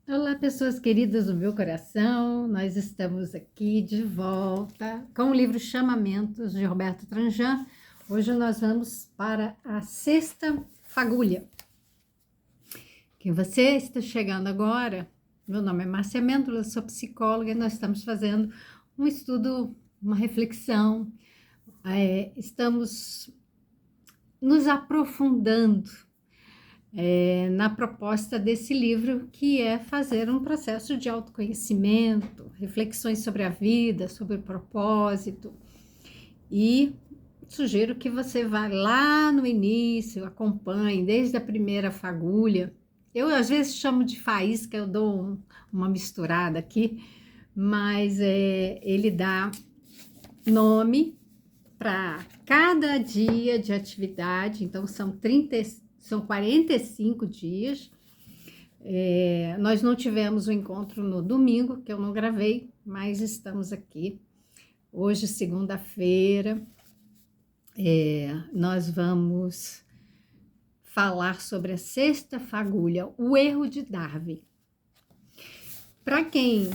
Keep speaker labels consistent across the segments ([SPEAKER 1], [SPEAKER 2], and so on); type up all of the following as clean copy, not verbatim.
[SPEAKER 1] Olá, pessoas queridas do meu coração. Nós estamos aqui de volta com o livro Chamamentos de Roberto Tranjan. Hoje nós vamos para a sexta fagulha. Quem você está chegando agora, meu nome é Márcia Mendola, eu sou psicóloga e nós estamos fazendo um estudo, uma reflexão, estamos nos aprofundando na proposta desse livro, que é fazer um processo de autoconhecimento, reflexões sobre a vida, sobre o propósito. E sugiro que você vá lá no início, acompanhe desde a primeira fagulha. Eu às vezes chamo de faísca, eu dou uma misturada aqui, mas ele dá nome para cada dia de atividade. Então são 45 dias. Nós não tivemos o encontro no domingo, que eu não gravei, mas estamos aqui. Hoje, segunda-feira, nós vamos falar sobre a sexta fagulha, o erro de Darwin. Para quem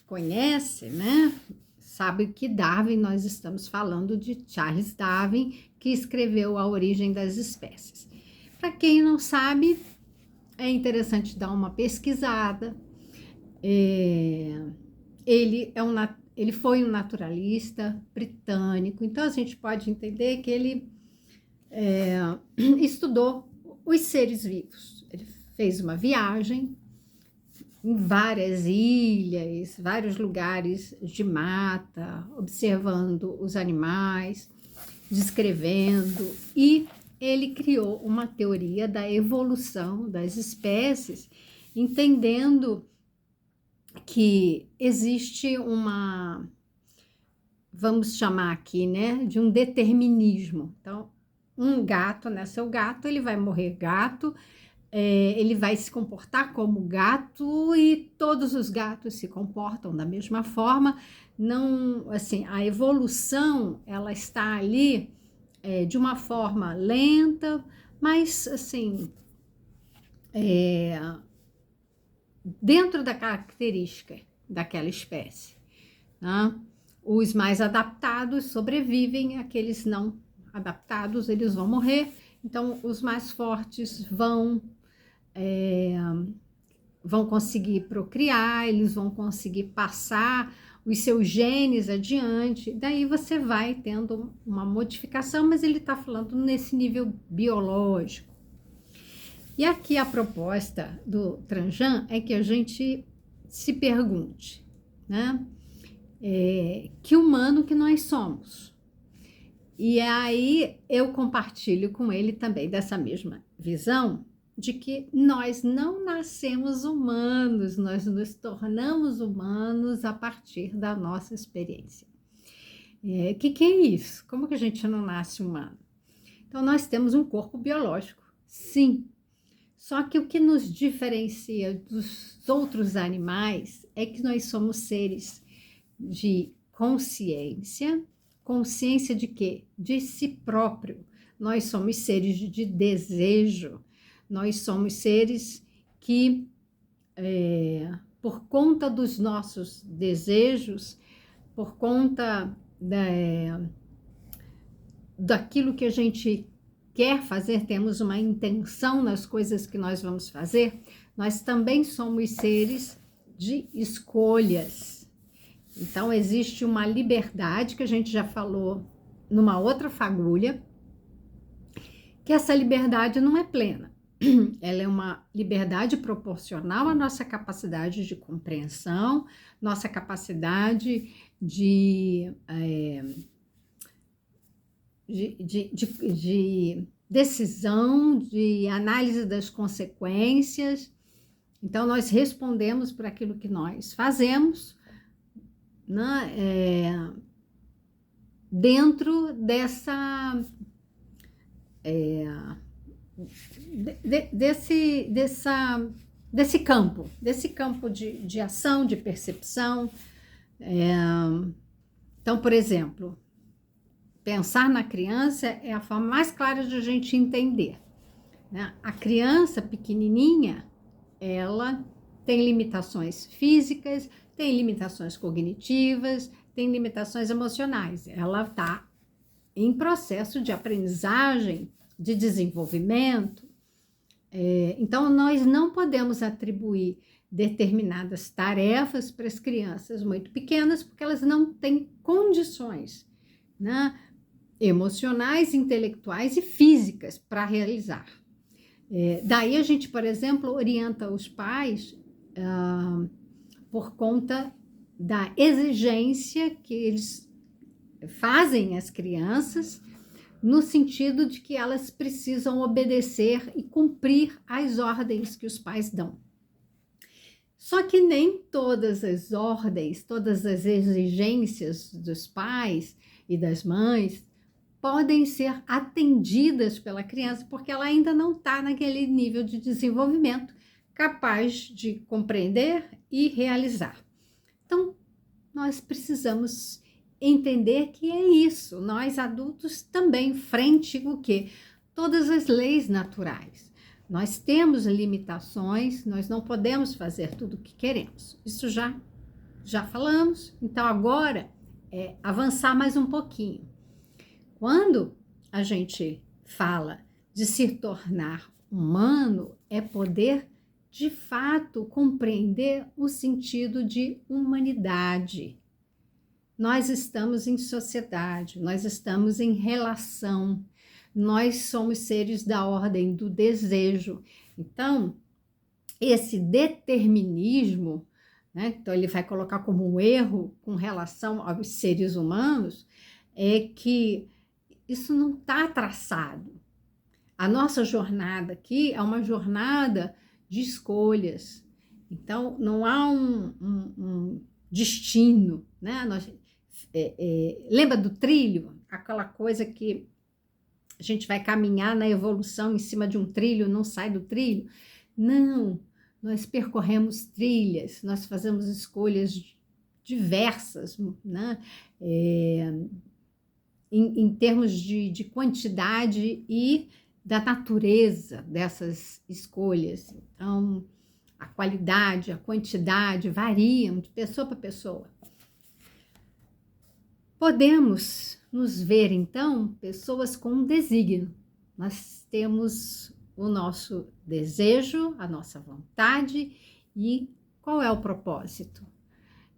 [SPEAKER 1] conhece, né, sabe que Darwin, nós estamos falando de Charles Darwin, que escreveu A Origem das Espécies. Para quem não sabe, é interessante dar uma pesquisada. Ele foi um naturalista britânico, então a gente pode entender que ele estudou os seres vivos. Ele fez uma viagem em várias ilhas, vários lugares de mata, observando os animais, descrevendo, e ele criou uma teoria da evolução das espécies, entendendo que existe vamos chamar aqui, né, de um determinismo. Então, um gato, nasceu gato, ele vai morrer gato, ele vai se comportar como gato e todos os gatos se comportam da mesma forma. Não, assim, a evolução, ela está ali de uma forma lenta, mas assim, dentro da característica daquela espécie, né? Os mais adaptados sobrevivem, aqueles não adaptados, eles vão morrer. Então, os mais fortes vão conseguir procriar, eles vão conseguir passar os seus genes adiante, daí você vai tendo uma modificação, mas ele está falando nesse nível biológico. E aqui a proposta do Tranjan é que a gente se pergunte, né? Que humano que nós somos. E aí eu compartilho com ele também dessa mesma visão, de que nós não nascemos humanos, nós nos tornamos humanos a partir da nossa experiência. Que é isso? Como que a gente não nasce humano? Então, nós temos um corpo biológico, sim. Só que o que nos diferencia dos outros animais é que nós somos seres de consciência. Consciência de quê? De si próprio. Nós somos seres de desejo. Nós somos seres que, por conta dos nossos desejos, por conta daquilo que a gente quer fazer, temos uma intenção nas coisas que nós vamos fazer, nós também somos seres de escolhas. Então, existe uma liberdade que a gente já falou numa outra fagulha, que essa liberdade não é plena. Ela é uma liberdade proporcional à nossa capacidade de compreensão, nossa capacidade de decisão, de análise das consequências. Então, nós respondemos por aquilo que nós fazemos, né? Dentro desse campo de ação, de percepção. Então, por exemplo, pensar na criança é a forma mais clara de a gente entender, né? A criança pequenininha, ela tem limitações físicas, tem limitações cognitivas, tem limitações emocionais. Ela está em processo de aprendizagem, de desenvolvimento. Então, nós não podemos atribuir determinadas tarefas para as crianças muito pequenas, porque elas não têm condições, né, emocionais, intelectuais e físicas para realizar. Daí a gente, por exemplo, orienta os pais por conta da exigência que eles fazem às crianças, no sentido de que elas precisam obedecer e cumprir as ordens que os pais dão. Só que nem todas as ordens, todas as exigências dos pais e das mães podem ser atendidas pela criança, porque ela ainda não está naquele nível de desenvolvimento capaz de compreender e realizar. Então, nós precisamos entender que é isso. Nós adultos também, frente o quê? Todas as leis naturais. Nós temos limitações, nós não podemos fazer tudo o que queremos. Isso já falamos. Então, agora é avançar mais um pouquinho. Quando a gente fala de se tornar humano, é poder, de fato, compreender o sentido de humanidade. Nós estamos em sociedade, nós estamos em relação, nós somos seres da ordem do desejo. Então, esse determinismo, né, então ele vai colocar como um erro com relação aos seres humanos, é que isso não está traçado. A nossa jornada aqui é uma jornada de escolhas. Então, não há um destino, né? Lembra do trilho? Aquela coisa que a gente vai caminhar na evolução em cima de um trilho, não sai do trilho? Não, nós percorremos trilhas, nós fazemos escolhas diversas, né? Em termos de quantidade e da natureza dessas escolhas. Então, a qualidade, a quantidade variam de pessoa para pessoa. Podemos nos ver, então, pessoas com um desígnio. Nós temos o nosso desejo, a nossa vontade e qual é o propósito?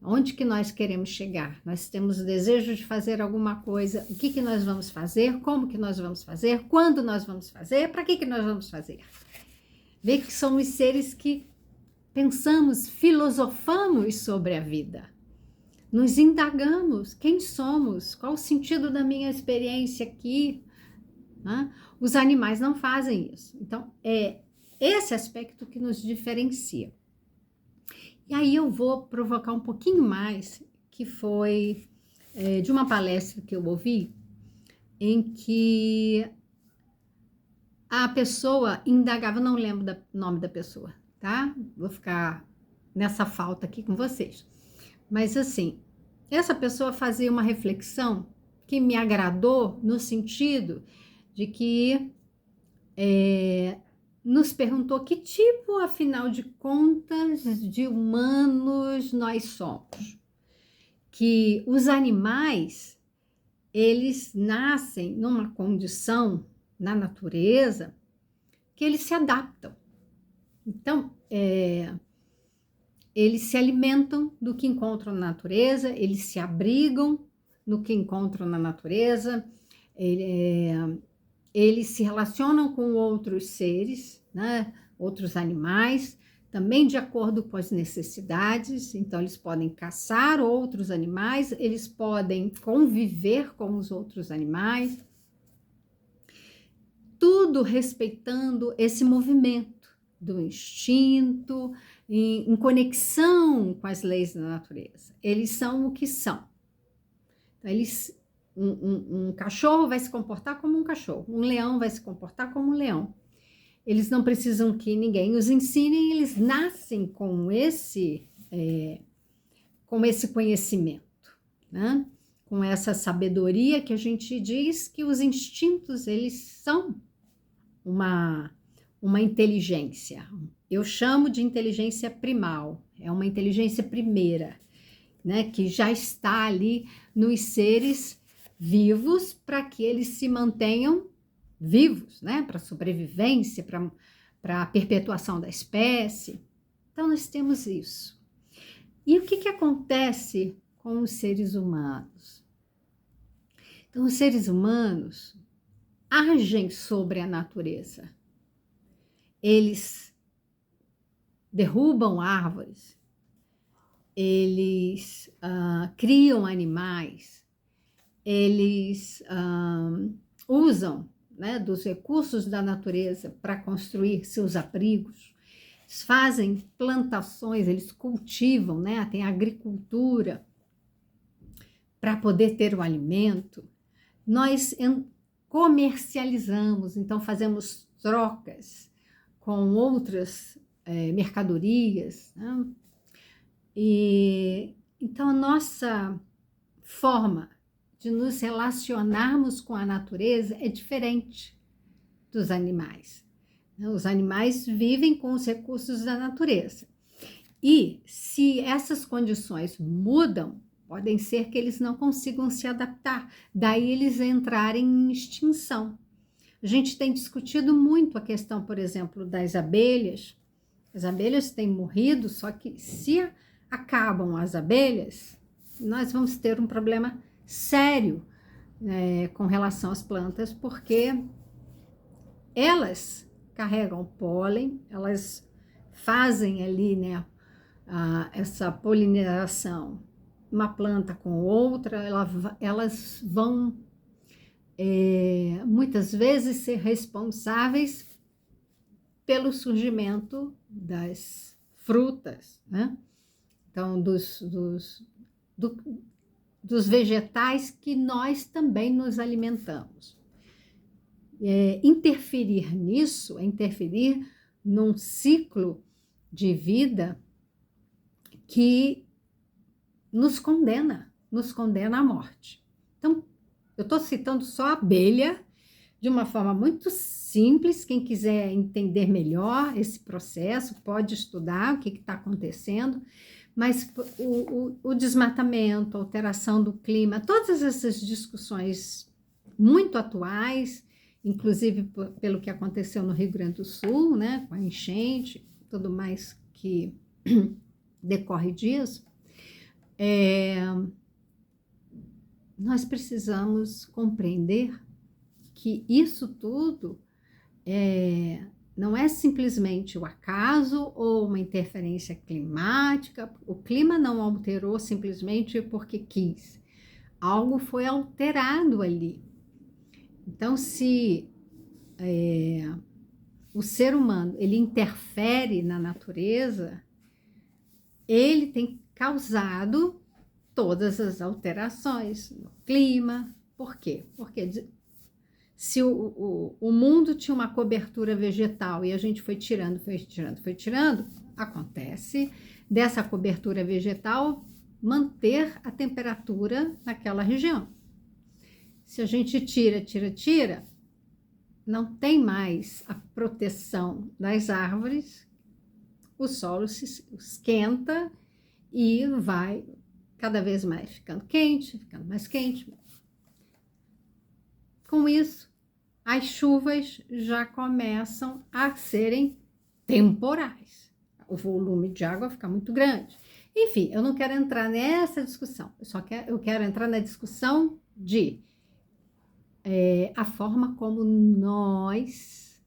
[SPEAKER 1] Onde que nós queremos chegar? Nós temos o desejo de fazer alguma coisa. O que nós vamos fazer? Como que nós vamos fazer? Quando nós vamos fazer? Para que nós vamos fazer? Vê que somos seres que pensamos, filosofamos sobre a vida. Nos indagamos. Quem somos? Qual o sentido da minha experiência aqui? Os animais não fazem isso. Então, é esse aspecto que nos diferencia. E aí eu vou provocar um pouquinho mais, que foi de uma palestra que eu ouvi, em que a pessoa indagava, não lembro do nome da pessoa, tá? Vou ficar nessa falta aqui com vocês. Mas assim, essa pessoa fazia uma reflexão que me agradou no sentido de que nos perguntou que tipo, afinal de contas, de humanos nós somos. Que os animais, eles nascem numa condição na natureza que eles se adaptam. Então, eles se alimentam do que encontram na natureza, eles se abrigam no que encontram na natureza, eles se relacionam com outros seres, né? Outros animais, também de acordo com as necessidades. Então, eles podem caçar outros animais, eles podem conviver com os outros animais, tudo respeitando esse movimento do instinto, em conexão com as leis da natureza. Eles são o que são. Então, um cachorro vai se comportar como um cachorro, um leão vai se comportar como um leão. Eles não precisam que ninguém os ensine, eles nascem com esse conhecimento, né? Com essa sabedoria que a gente diz que os instintos, eles são uma inteligência. Eu chamo de inteligência primal, é uma inteligência primeira, né, que já está ali nos seres vivos para que eles se mantenham vivos, né, para sobrevivência, para a perpetuação da espécie. Então, nós temos isso. E o que acontece com os seres humanos? Então, os seres humanos agem sobre a natureza. Eles derrubam árvores, eles criam animais, eles usam, né, dos recursos da natureza para construir seus abrigos, eles fazem plantações, eles cultivam, né, tem agricultura para poder ter o alimento. Nós comercializamos, então fazemos trocas com outras mercadorias, né? E então a nossa forma de nos relacionarmos com a natureza é diferente dos animais. Os animais vivem com os recursos da natureza. E se essas condições mudam, podem ser que eles não consigam se adaptar, daí eles entrarem em extinção. A gente tem discutido muito a questão, por exemplo, das abelhas. As abelhas têm morrido, só que se acabam as abelhas, nós vamos ter um problema sério com relação às plantas, porque elas carregam pólen, elas fazem ali, né, essa polinização, uma planta com outra, elas vão muitas vezes ser responsáveis pelo surgimento das frutas, né? Então, dos vegetais que nós também nos alimentamos. Interferir nisso é interferir num ciclo de vida que nos condena à morte. Então, eu estou citando só a abelha de uma forma muito simples. Quem quiser entender melhor esse processo pode estudar o que está acontecendo, mas o desmatamento, a alteração do clima, todas essas discussões muito atuais, inclusive pelo que aconteceu no Rio Grande do Sul, né, com a enchente, tudo mais que decorre disso, nós precisamos compreender que isso tudo não é simplesmente o acaso ou uma interferência climática. O clima não alterou simplesmente porque quis. Algo foi alterado ali. Então, se o ser humano ele interfere na natureza, ele tem causado todas as alterações no clima. Por quê? Porque se o mundo tinha uma cobertura vegetal e a gente foi tirando, acontece dessa cobertura vegetal manter a temperatura naquela região. Se a gente tira, não tem mais a proteção das árvores, o solo se esquenta e vai cada vez mais ficando mais quente. Com isso, as chuvas já começam a serem temporais. O volume de água fica muito grande. Enfim, eu não quero entrar nessa discussão. Eu quero entrar na discussão de a forma como nós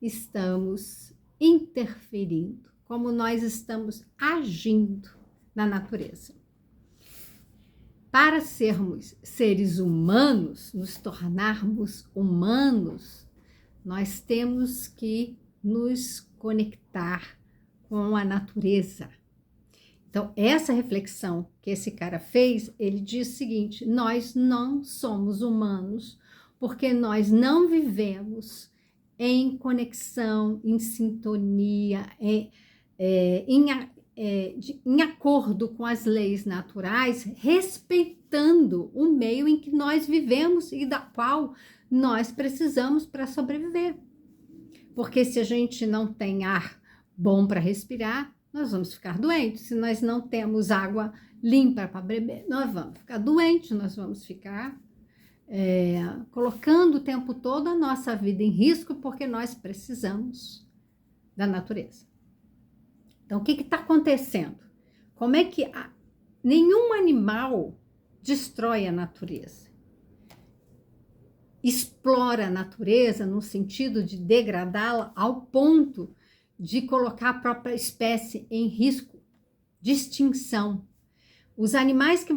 [SPEAKER 1] estamos interferindo, como nós estamos agindo na natureza. Para sermos seres humanos, nos tornarmos humanos, nós temos que nos conectar com a natureza. Então, essa reflexão que esse cara fez, ele diz o seguinte: nós não somos humanos porque nós não vivemos em conexão, em sintonia, em acordo com as leis naturais, respeitando o meio em que nós vivemos e da qual nós precisamos para sobreviver. Porque se a gente não tem ar bom para respirar, nós vamos ficar doentes. Se nós não temos água limpa para beber, nós vamos ficar doentes, nós vamos ficar colocando o tempo todo a nossa vida em risco, porque nós precisamos da natureza. Então, o que está acontecendo? Como é que nenhum animal destrói a natureza? Explora a natureza no sentido de degradá-la ao ponto de colocar a própria espécie em risco de extinção. Os animais que,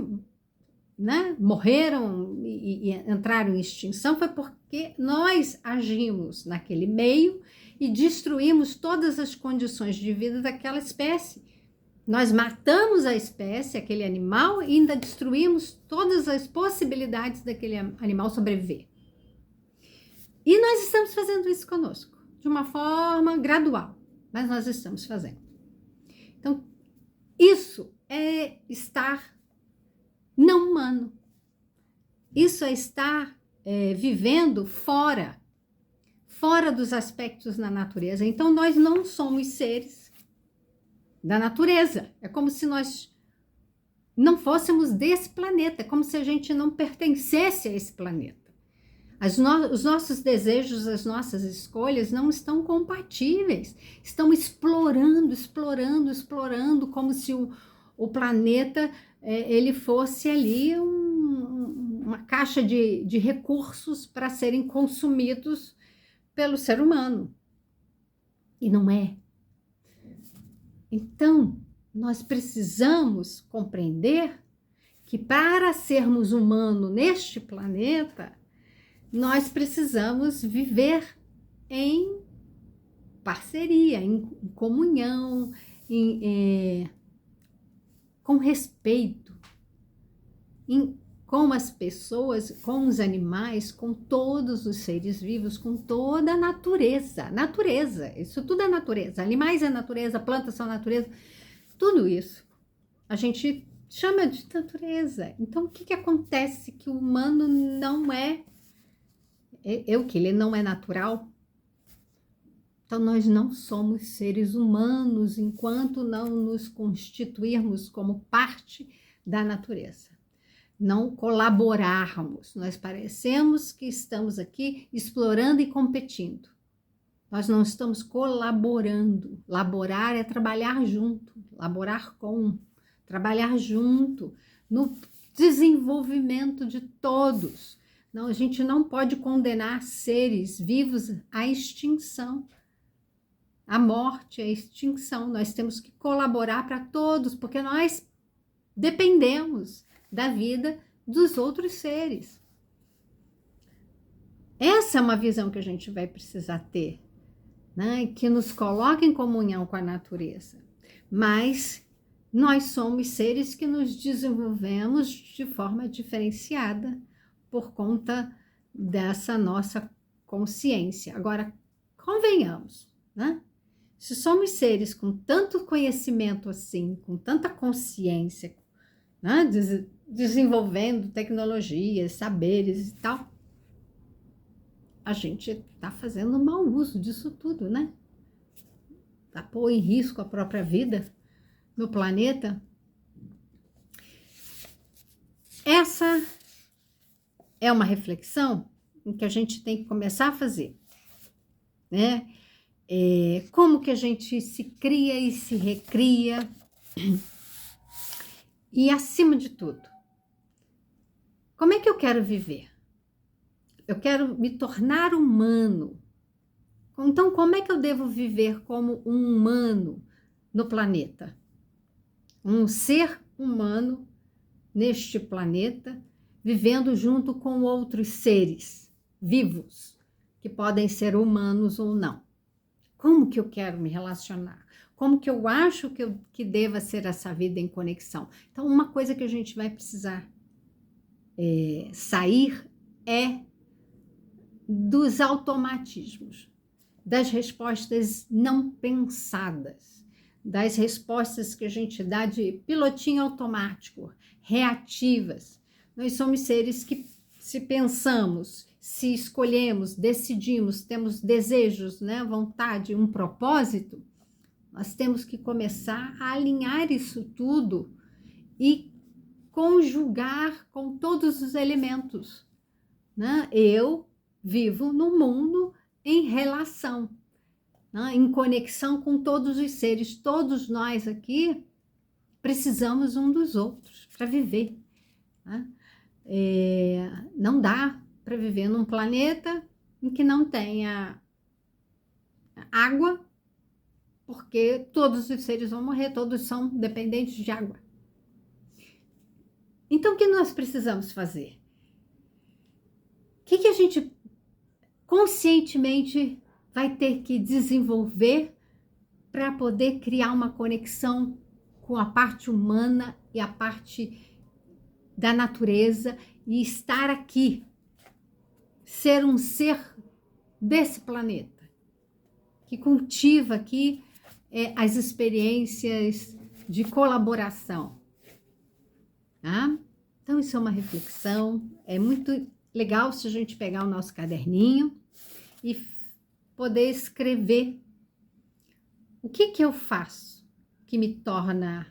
[SPEAKER 1] né, morreram e entraram em extinção foi porque nós agimos naquele meio e destruímos todas as condições de vida daquela espécie. Nós matamos a espécie, aquele animal, e ainda destruímos todas as possibilidades daquele animal sobreviver. E nós estamos fazendo isso conosco, de uma forma gradual, mas nós estamos fazendo. Então, isso é estar não humano. Isso é estar vivendo fora dos aspectos da natureza. Então, nós não somos seres da natureza. É como se nós não fôssemos desse planeta, é como se a gente não pertencesse a esse planeta. Os nossos desejos, as nossas escolhas não estão compatíveis. Estão explorando, como se o planeta ele fosse ali uma caixa de recursos para serem consumidos pelo ser humano. E não é. Então, nós precisamos compreender que para sermos humanos neste planeta, nós precisamos viver em parceria, em comunhão, com respeito, com as pessoas, com os animais, com todos os seres vivos, com toda a natureza. Natureza, isso tudo é natureza. Animais é natureza, plantas são natureza, tudo isso a gente chama de natureza. Então, o que acontece? Que o humano não o que? Ele não é natural? Então, nós não somos seres humanos enquanto não nos constituirmos como parte da natureza. Não colaborarmos. Nós parecemos que estamos aqui explorando e competindo. Nós não estamos colaborando. Laborar é trabalhar junto, trabalhar junto no desenvolvimento de todos. Não, a gente não pode condenar seres vivos à extinção. A morte, a extinção. Nós temos que colaborar para todos, porque nós dependemos da vida dos outros seres. Essa é uma visão que a gente vai precisar ter, né? Que nos coloca em comunhão com a natureza. Mas nós somos seres que nos desenvolvemos de forma diferenciada por conta dessa nossa consciência. Agora, convenhamos, né? Se somos seres com tanto conhecimento assim, com tanta consciência, né? Desenvolvendo tecnologias, saberes e tal, a gente está fazendo mau uso disso tudo, né? Para pôr em risco a própria vida no planeta. Essa é uma reflexão que a gente tem que começar a fazer, né? Como que a gente se cria e se recria, e acima de tudo, como é que eu quero viver? Eu quero me tornar humano. Então, como é que eu devo viver como um humano no planeta? Um ser humano neste planeta, vivendo junto com outros seres vivos, que podem ser humanos ou não. Como que eu quero me relacionar? Como que eu acho que deva ser essa vida em conexão? Então, uma coisa que a gente vai precisar sair é dos automatismos, das respostas não pensadas, das respostas que a gente dá de pilotinho automático, reativas. Nós somos seres que, se pensamos se escolhemos, decidimos, temos desejos, né, vontade, um propósito, nós temos que começar a alinhar isso tudo e conjugar com todos os elementos, né? Eu vivo no mundo em relação, né, em conexão com todos os seres, todos nós aqui precisamos um dos outros para viver, né? Não dá para viver num planeta em que não tenha água, porque todos os seres vão morrer, todos são dependentes de água. Então, o que nós precisamos fazer? O que a gente conscientemente vai ter que desenvolver para poder criar uma conexão com a parte humana e a parte da natureza e estar aqui, ser um ser desse planeta, que cultiva aqui as experiências de colaboração. Tá? Então, isso é uma reflexão, é muito legal se a gente pegar o nosso caderninho e poder escrever o que eu faço que me torna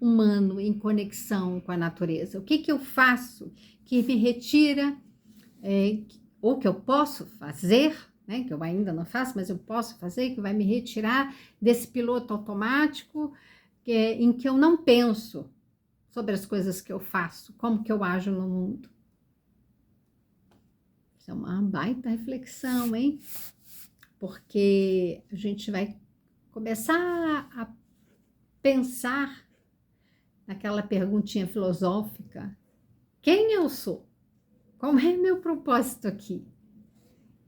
[SPEAKER 1] humano em conexão com a natureza, o que eu faço que me retira, ou que eu posso fazer, né, que eu ainda não faço, mas eu posso fazer, que vai me retirar desse piloto automático em que eu não penso sobre as coisas que eu faço, como que eu ajo no mundo. Isso é uma baita reflexão, hein? Porque a gente vai começar a pensar naquela perguntinha filosófica: quem eu sou? Qual é meu propósito aqui?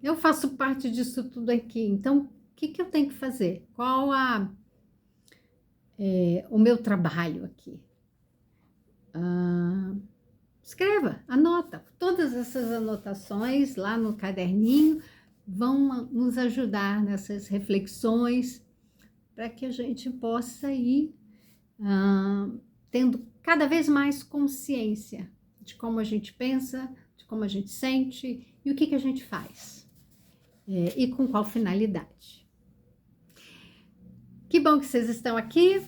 [SPEAKER 1] Eu faço parte disso tudo aqui, então o que eu tenho que fazer? Qual o meu trabalho aqui? Escreva, anota. Todas essas anotações lá no caderninho vão nos ajudar nessas reflexões para que a gente possa ir tendo cada vez mais consciência de como a gente pensa, de como a gente sente e o que a gente faz. E com qual finalidade. Que bom que vocês estão aqui.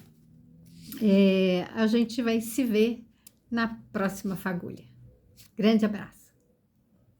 [SPEAKER 1] A gente vai se ver na próxima fagulha. Grande abraço.